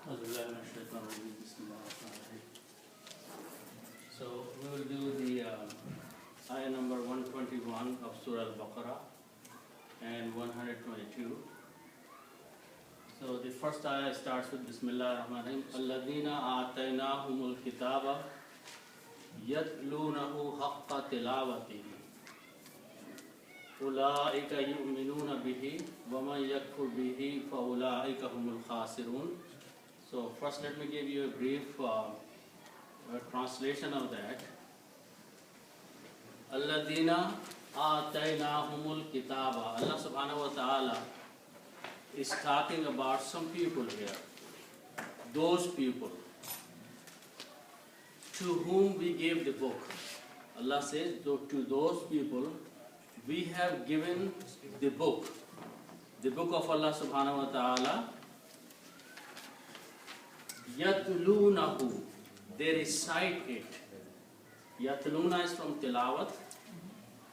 So we will do the ayah number 121 of Surah Al-Baqarah and 122. So the first ayah starts with Bismillah ar-Rahman ar-Rahim. Alladhina ataynahumul kitaba yatlunahu haqqa tilawatihi. Ulaika yu'minuna bihi wa man yakfur bihi fa ulaika humul khasirun. So first let me give you a brief translation of that. Alladhina ataynahumul kitaba. Allah subhanahu wa ta'ala is talking about some people here. Those people to whom we gave the book. Allah says, to those people we have given the book of Allah subhanahu wa ta'ala. Yatlunahu, they recite it. Yatluna is from tilawat,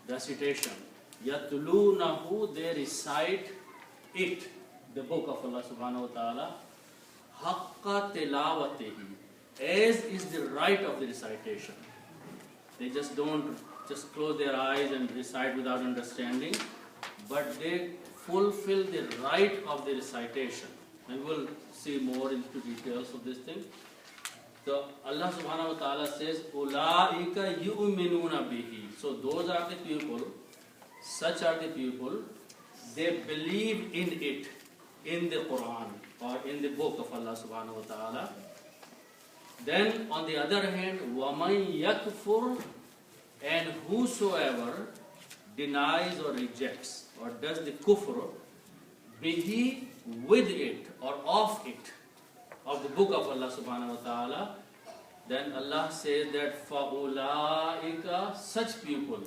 recitation. Yatlunahu, they recite it, the book of Allah subhanahu wa ta'ala. Haqqa tilawatihi, as is the right of the recitation. They just don't just close their eyes and recite without understanding, but they fulfill the right of the recitation. And we'll see more into details of this thing. So Allah subhanahu wa ta'ala says, Ulaika yu'minuna bihi. So those are the people, such are the people, they believe in it, in the Quran or in the book of Allah subhanahu wa ta'ala. Then on the other hand, وَمَنْ يَكْفُرْ, and whosoever denies or rejects or does the kufr, bihi, with it or of it, of the book of Allah subhanahu wa ta'ala, then Allah says that فَأُولَٰئِكَ, such people,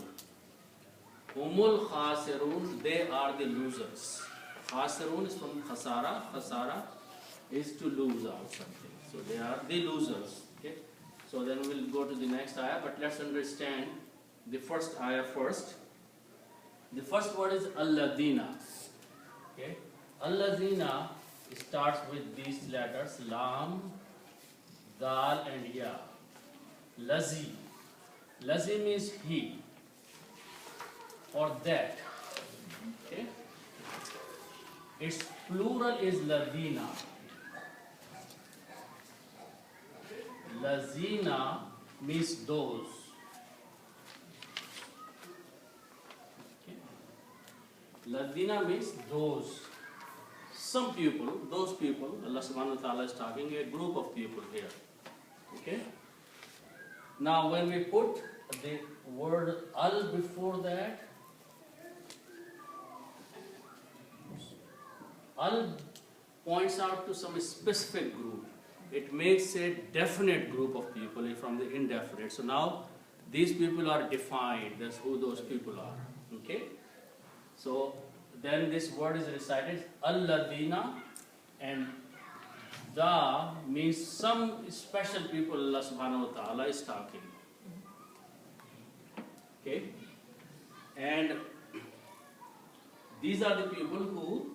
humul khasirun, they are the losers. Khasirun is from khasara. Khasara is to lose out something. So they are the losers. Okay? So then we'll go to the next ayah, but let's understand the first ayah first. The first word is Alladhina. Okay? Alladhina starts with these letters Lam, Dal and Ya. Lazi. Lazi means he or that. Okay? Its plural is Ladina. Lazina means those. Okay? Ladina means those. Some people, those people, Allah subhanahu wa ta'ala is talking a group of people here. Okay? Now when we put the word al before that, al points out to some specific group. It makes a definite group of people from the indefinite. So now these people are defined. That's who those people are. Okay? So then this word is recited Alladina, and Da means some special people Allah subhanahu wa ta'ala is talking. Okay? And these are the people who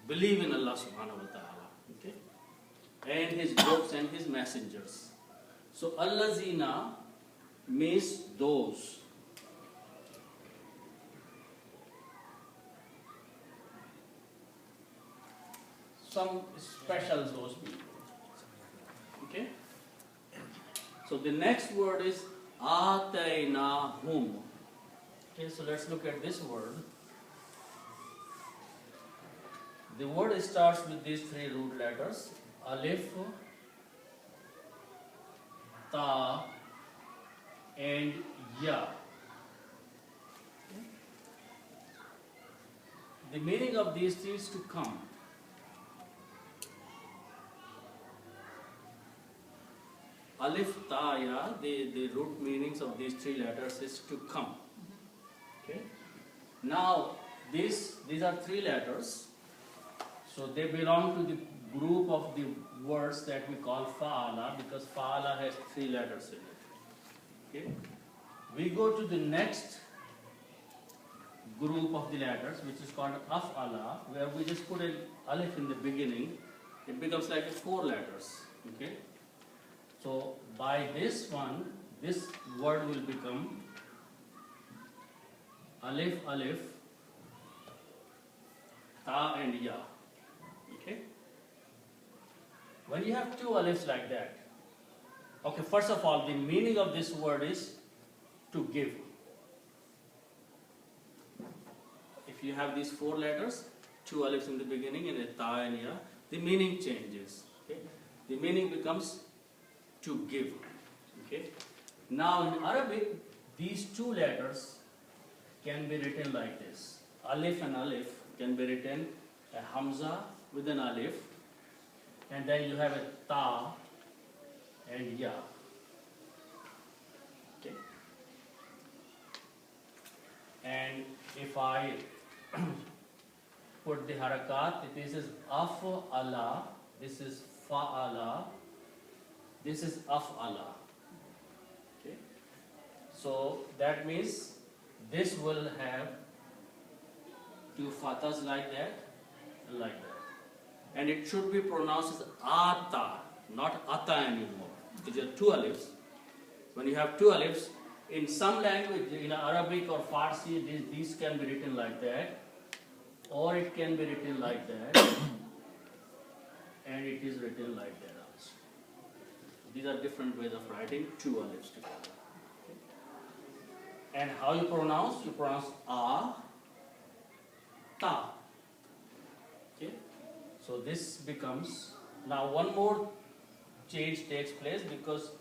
believe in Allah subhanahu wa ta'ala. Okay? And His books and His messengers. So Allazina means those. Some special those people. Okay? So the next word is Ataynahum. Okay, so let's look at this word. The word starts with these three root letters. Alif, Ta, and Ya. Okay? The meaning of these three is to come. Alif, Ta, Ya, the root meanings of these three letters is to come. Okay? Now, these are three letters. So they belong to the group of the words that we call Fa'ala, because Fa'ala has three letters in it. Okay? We go to the next group of the letters, which is called Af'ala, where we just put an alif in the beginning it becomes like 4 letters. Okay. So by this one, this word will become alif, alif, ta and ya. Okay. When you have 2 alifs like that, okay, first of all, the meaning of this word is to give. If you have these 4 letters, 2 alifs in the beginning and a ta and ya, the meaning changes. Okay? The meaning becomes to give. Okay? Now in Arabic, these 2 letters can be written like this. Alif and alif can be written a hamza with an alif, and then you have a ta and ya. Okay? And if I put the harakat, this is af'ala, this is fa'ala, this is af'ala. Okay? So that means this will have 2 fathahs like that and like that. And it should be pronounced as ata, not ata anymore. These are 2 alifs. When you have 2 alifs, in some language, in Arabic or Farsi, these can be written like that, or it can be written like that, and it is written like that also. These are different ways of writing 2 alifs together. Okay. And how you pronounce? You pronounce a, ta. Okay. So this becomes, now one more change takes place because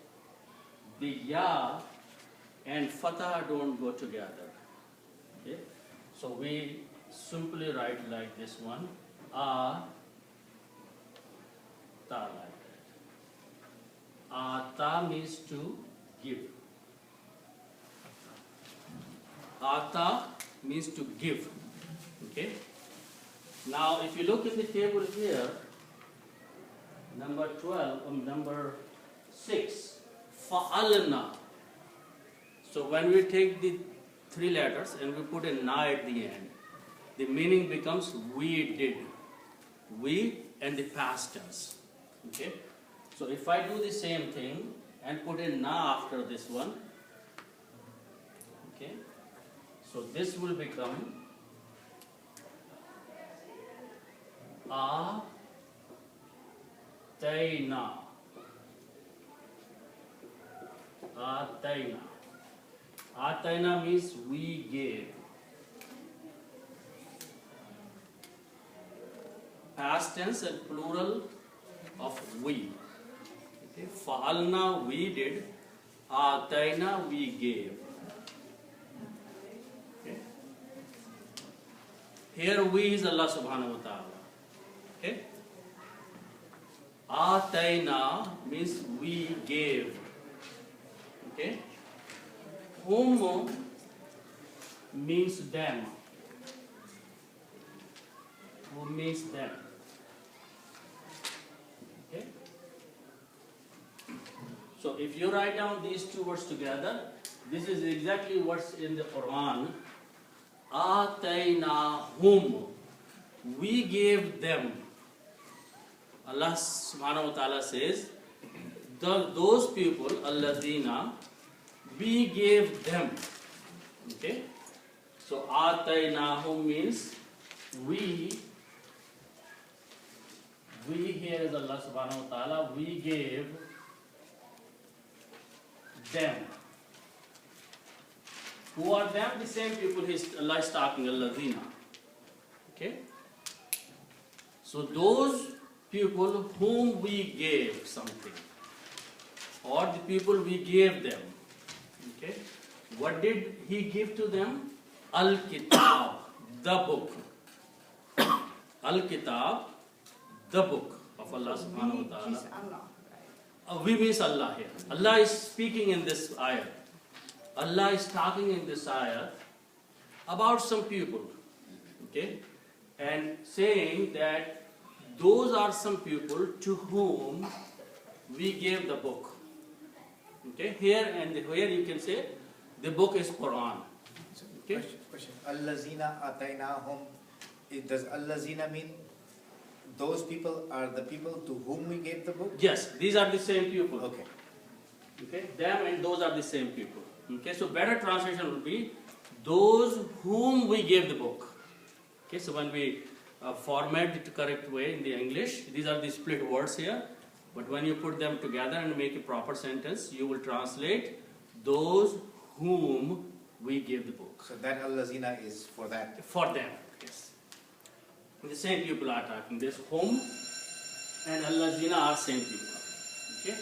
the ya and fatah don't go together. Okay. So we simply write like this one, a, ta, like that. Ata means to give. Ata means to give. Okay. Now, if you look in the table here, number 12, number 6, fa'alna. So when we take the 3 letters and we put a na at the end, the meaning becomes we did. We and the past tense. Okay. So if I do the same thing and put a na after this one, okay, so this will become atayna. Atayna. Atayna means we gave. Past tense and plural of we. Okay. Fa'alna, we did. Atayna, we gave. Okay. Here we is Allah subhanahu wa ta'ala. Okay. Atayna means we gave. Okay. Hum means them. Who means them. Okay. So if you write down these 2 words together, this is exactly what's in the Quran. Ataynahum. We gave them. Allah subhanahu wa ta'ala says, those people, alladhina, we gave them. Okay? So ataynahum means we here is Allah subhanahu wa ta'ala, we gave them. Who are them? The same people Allah is talking, alladhina. Okay? So those people whom we gave something, or the people we gave them. Okay? What did he give to them? Al-Kitab, the book. Al-Kitab, the book of Allah subhanahu wa ta'ala. We means Allah here. Allah is speaking in this ayah. Allah is talking in this ayah about some people. Okay? And saying that those are some people to whom we gave the book. Okay? Here and here you can say the book is Quran. Okay? Question. Allazina ataynahum. Does allazina mean those people are the people to whom we gave the book? Yes, these are the same people. Okay. Okay, them and those are the same people. Okay, so better translation would be those whom we gave the book. Okay, so when we format it the correct way in the English, these are the split words here, but when you put them together and make a proper sentence, you will translate those whom we gave the book. So that allazina is for that? For them, yes. The same people are talking. This whom and allazina are same people. Okay.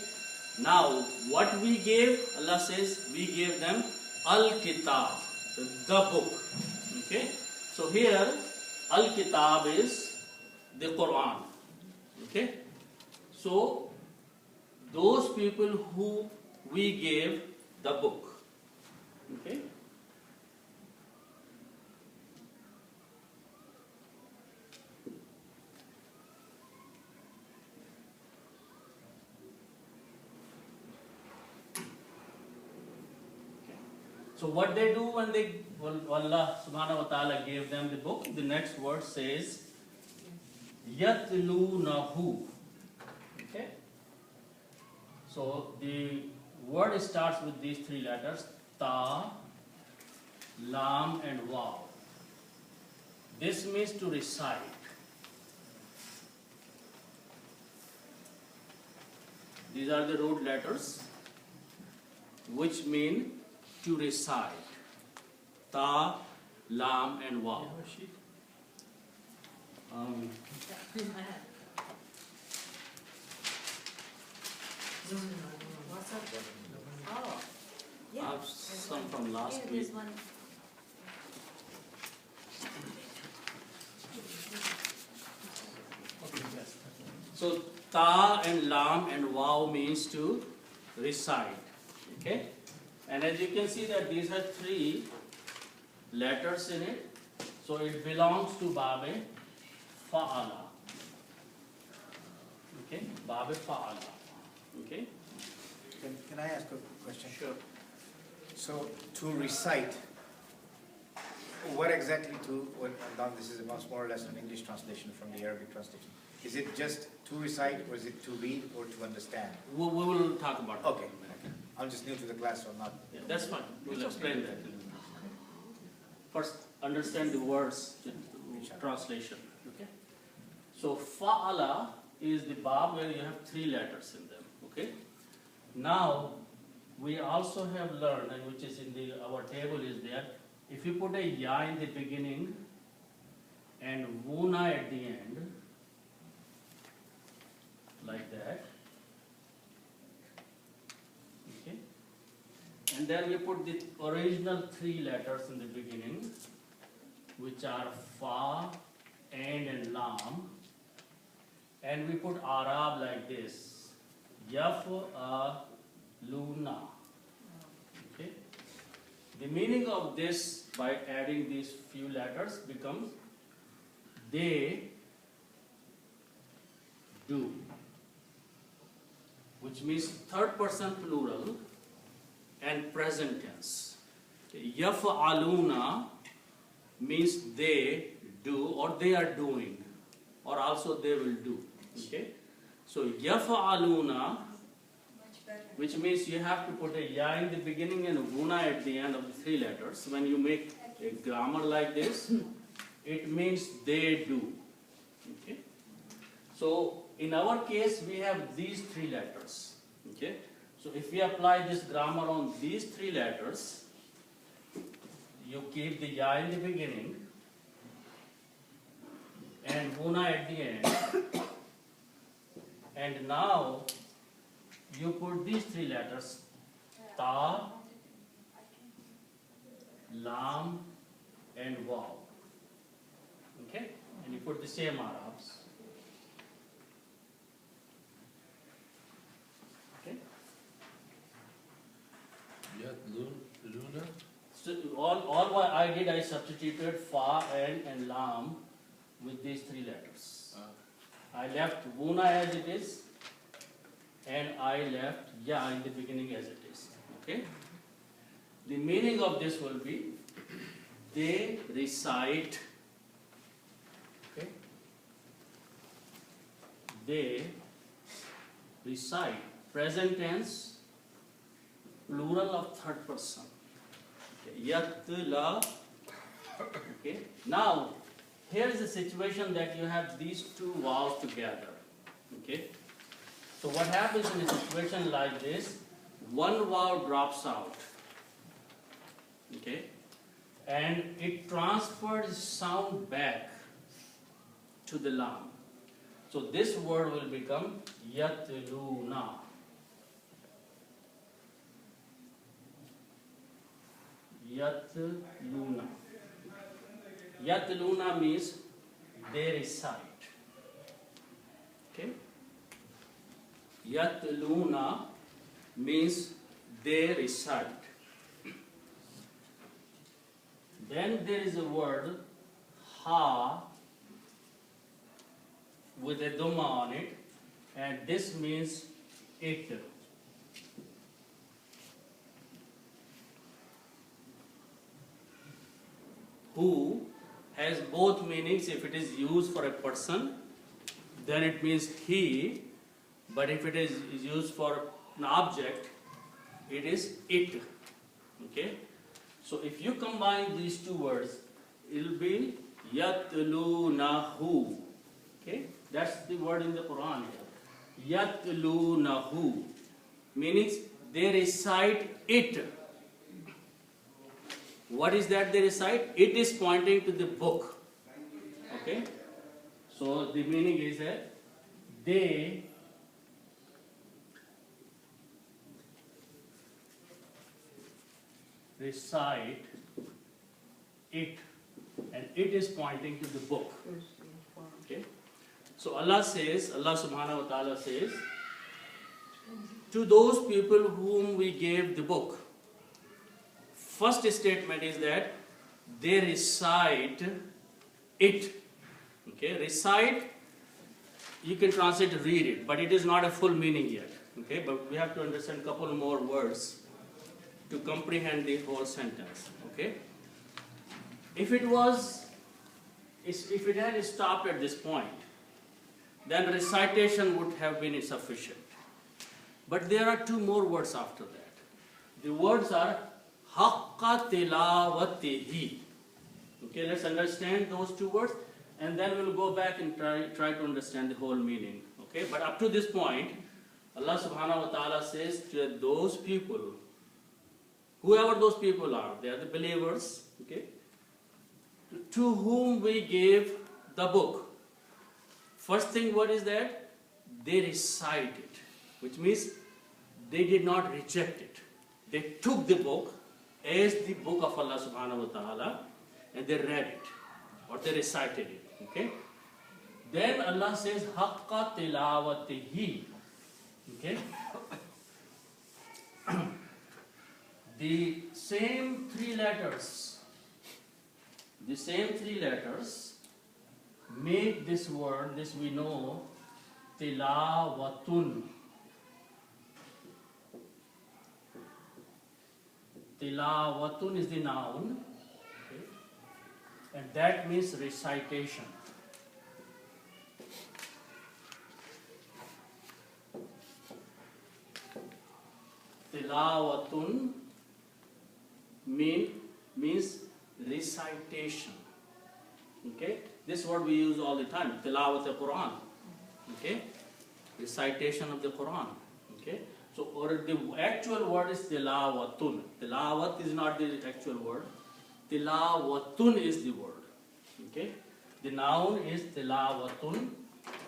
Now, what we gave, Allah says, we gave them al-kitab, the book. Okay. So here, al-kitab is the Quran. Okay. So, those people who we gave the book. Okay. So what they do when Allah subhanahu wa ta'ala gave them the book, the next word says, yatlunahu. Okay? So the word starts with these three letters, ta, lam and waw. This means to recite. These are the root letters, which mean to recite. Ta, lam and waw. Oh, I have some from last yeah, week. there's one. So ta and lam and waw means to recite. Okay? And as you can see that these are three letters in it. So it belongs to Babe Fa'ala. Okay? Babe Fa'ala. Okay? Can I ask a question? Sure. So to recite, what exactly now this is more or less an English translation from the Arabic translation. Is it just to recite, or is it to read, or to understand? We will talk about that. Okay. I'm just new to the class, so I'm not... Yeah, that's fine. We'll explain that. First, understand the words, the translation. Okay? So, fa'ala is the bab where you have three letters in them. Okay? Now, we also have learned, and which is in our table is there, if you put a ya in the beginning and wuna at the end, like that, okay, and then we put the original three letters in the beginning, which are fa, and lam, and we put Arab like this, yaf'aluna. Okay, the meaning of this by adding these few letters becomes they do, which means third person plural and present tense. Yaf'aluna means they do, or they are doing, or also they will do. Okay, so yaf'aluna, which means you have to put a ya in the beginning and guna at the end of the three letters. When you make a grammar like this, it means they do. Okay, so in our case, we have these three letters. Okay, so if we apply this grammar on these three letters, you keep the ya in the beginning and guna at the end, and now you put these three letters, ta, lam, and waw. Okay, and you put the same Arabs. Luna? So all what I did, I substituted fa and lam with these three letters. I left wuna as it is, and I left ya in the beginning as it is. Okay? The meaning of this will be they recite. Okay? they recite. Present tense, plural of third person. Okay. Yatla. Okay. Now, here is the situation that you have these two vowels together. Okay. So what happens in a situation like this? One vowel drops out. Okay. And it transfers sound back to the lam. So this word will become yatluna. Yatluna. Yatluna means they recite. Okay? Yatluna means they recite. Then there is a word ha with a dhamma on it, and this means it. Who has both meanings. If it is used for a person, then it means he, but if it is used for an object, it is it. Okay? So if you combine these two words, it will be yatlunahu. Okay? That's the word in the Quran here. Yatlunahu. Meaning they recite it. What is that they recite? It is pointing to the book. Okay? So the meaning is that they recite it, and it is pointing to the book. Okay? So Allah says, Allah subhanahu wa ta'ala says, to those people whom we gave the book, first statement is that they recite it. Okay, recite, you can translate read it, but it is not a full meaning yet. Okay, but we have to understand a couple more words to comprehend the whole sentence. Okay, if it had stopped at this point, then recitation would have been sufficient. But there are two more words after that. The words are haqqa tilawatihi. Okay, let's understand those two words, and then we'll go back and try to understand the whole meaning. Okay, but up to this point, Allah subhanahu wa ta'ala says to those people, whoever those people are, they are the believers, okay, to whom we gave the book. First thing, what is that? They recite it, which means they did not reject it. They took the book as the book of Allah subhanahu wa ta'ala, and they read it, or they recited it. Okay? Then Allah says, haqqa tilawatihi. Okay? The same three letters make this word, this we know, tilawatun. Tilawatun is the noun, okay? And that means recitation. Tilawatun means recitation. Okay? This word we use all the time. Tilawat al-Quran. Okay? Recitation of the Quran. Okay? So, or the actual word is tilawatun. Tilawat is not the actual word. Tilawatun is the word. Okay? The noun is tilawatun.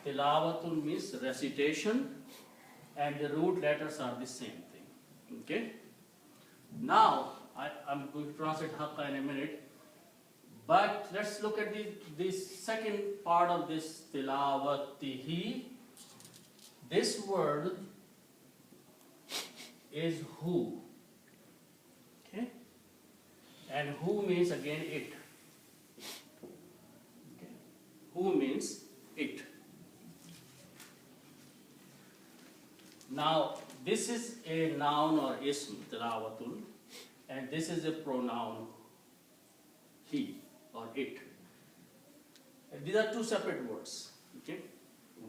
Tilawatun means recitation, and the root letters are the same thing. Okay? Now, I'm going to translate haqqa in a minute. But let's look at the second part of this tilawatihi. This word is who. Okay? And who means again it. Okay? Who means it. Now, this is a noun or ism, tilawatun, and this is a pronoun, he or it. And these are two separate words. Okay?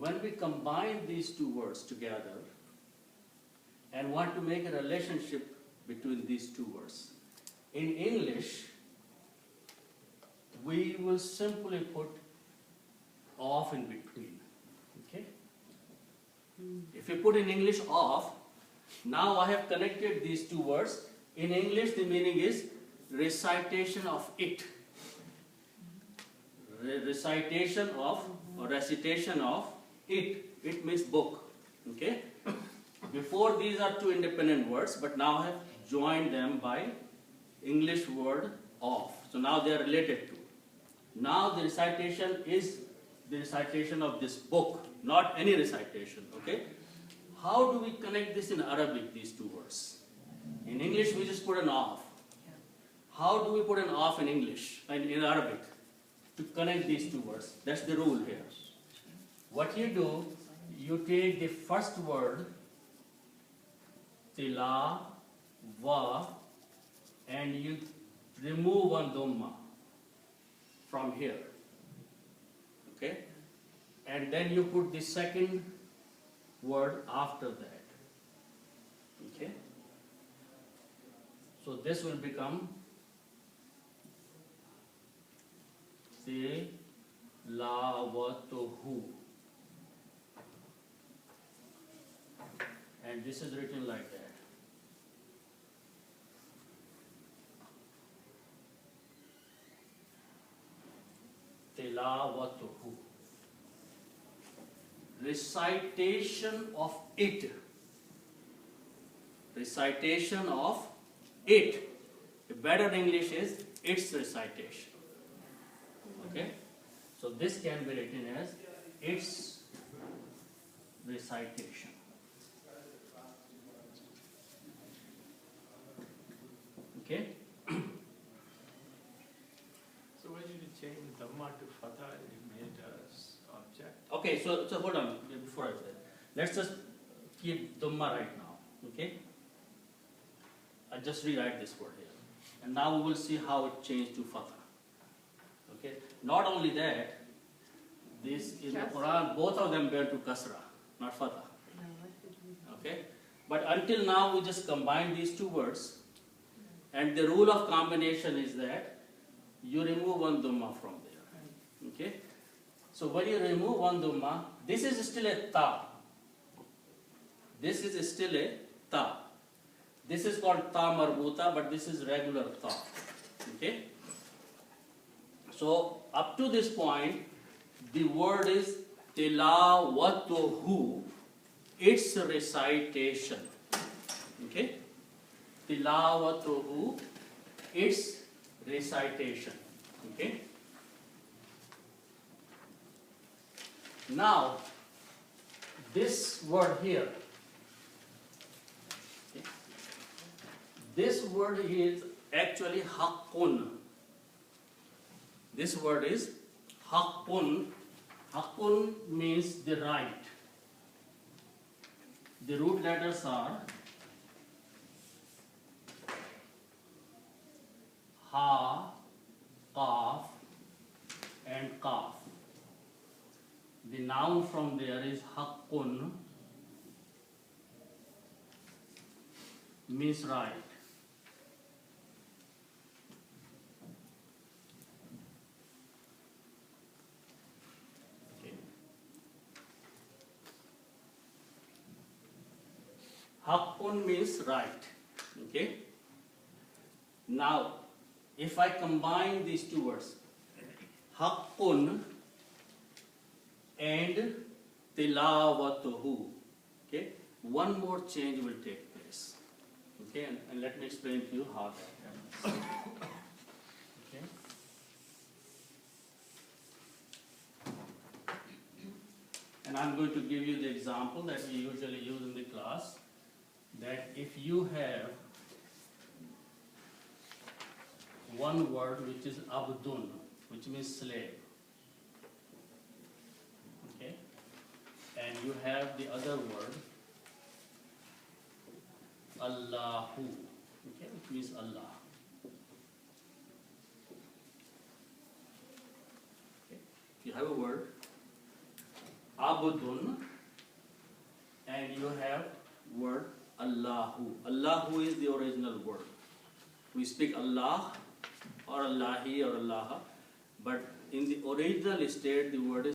when we combine these two words together and want to make a relationship between these two words, in English, we will simply put off in between. Okay? If you put in English off, now I have connected these two words. In English, the meaning is recitation of it. Recitation of or recitation of it. It means book. Okay? Before, these are two independent words, but now I have joined them by English word of. So now they are related to. Now the recitation is the recitation of this book, not any recitation. Okay? How do we connect this in Arabic, these two words? In English, we just put an off. How do we put an off in English, in Arabic, to connect these two words? That's the rule here. What you do, you take the first word, tila, wa, and you remove one dhamma from here. Okay? And then you put the second word after that. Okay? So this will become tilawatuhu. And this is written like that. Tilawatuhu. Recitation of it. Recitation of it. The better English is its recitation. Okay? So this can be written as its recitation. Okay? So when you change Dhamma to Fatha, you made as object? Okay, so hold on before I do that. Let's just keep Dhamma right now. Okay? I'll just rewrite this word here. And now we will see how it changed to Fatha. Okay? Not only that, this in the Quran, both of them bear to Kasra, not Fatha. Okay? But until now, we just combine these two words. And the rule of combination is that you remove one Dhamma from there. Okay? So when you remove one Dhamma, this is still a Ta. This is still a Ta. This is called Ta marbuta, but this is regular Ta. Okay? So up to this point, the word is tilawatuhu, its recitation. Okay? Tilawatuhu, its recitation. Okay? Now, this word here, okay, this word is actually haqqun. This word is haqqun. Haqqun means the right. The root letters are ha, qaf, and qaf. The noun from there is haqqun, means right. Okay. Haqqun means right. Okay. Now, if I combine these two words, haqqun and tilawatuhu, okay, one more change will take place. Okay, and let me explain to you how that happens. Okay. And I'm going to give you the example that we usually use in the class, that if you have one word which is abdun, which means slave, okay, and you have the other word Allahu, okay, which means Allah. Okay. If you have a word abdun, and you have word Allahu. Allahu is the original word. We speak Allah or Allahi or Allah, but in the original state the word is